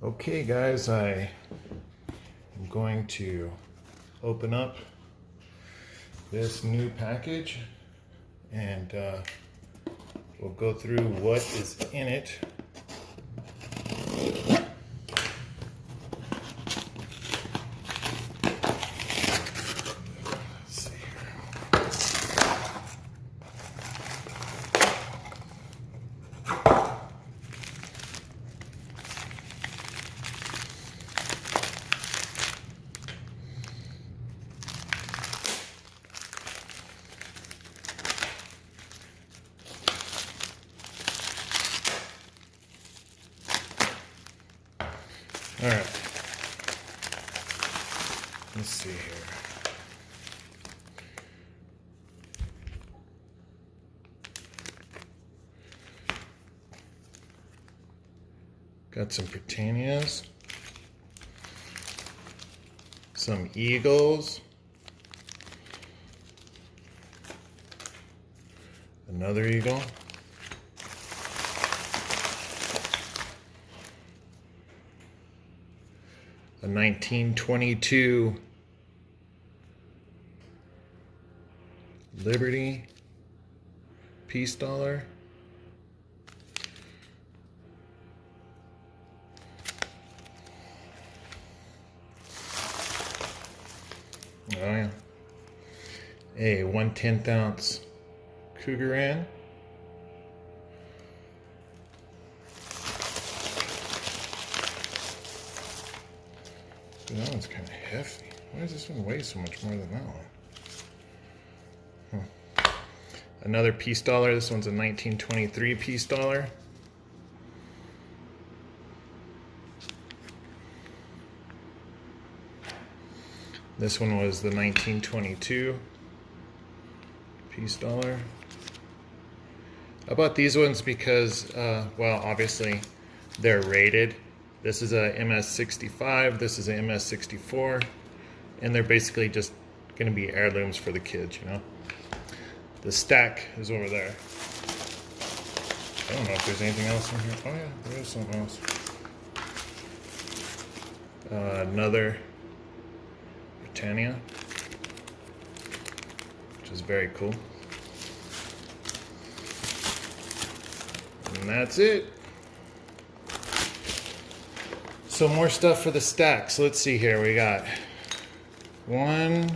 Okay guys, I am going to open up this new package and we'll go through what is in it. Let's see here. All right, let's see here. Got some Britannias, some Eagles, another Eagle, a 1922 Liberty Peace Dollar, oh yeah, a 1/10 ounce Krugerrand, that one's kind of hefty. Why does this one weigh so much more than that one? Another Peace Dollar. This one's a 1923 Peace Dollar. This one was the 1922 Peace Dollar. I bought these ones because, well, obviously they're rated. This is a MS-65, this is a MS-64, and they're basically just gonna be heirlooms for the kids, you know? The stack is over there. I don't know if there's anything else in here. Oh yeah, there is something else. Another Britannia, which is very cool. And that's it. So more stuff for the stack. So let's see here. We got 1,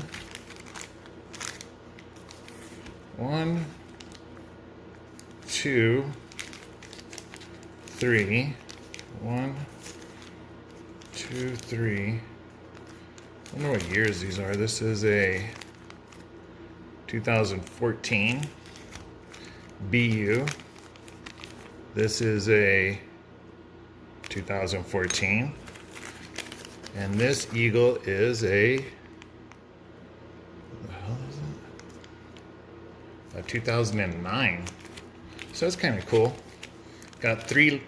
2, 3. 1, 2, 3. I wonder what years these are. This is a 2014 BU. This is a 2014. And this Eagle is a, what the hell is it? A 2009. So that's kind of cool. Got 3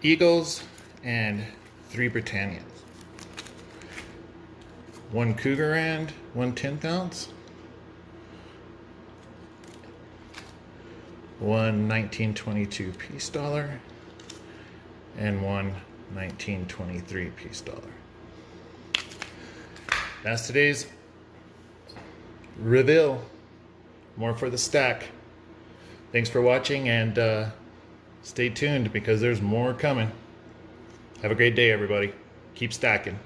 Eagles and 3 Britannias. 1 Krugerrand, 1/10 ounce. 1 1922 Peace Dollar. And 1 1923 Peace Dollar. That's today's reveal. More for the stack. Thanks for watching, and stay tuned because there's more coming. Have a great day, everybody. Keep stacking.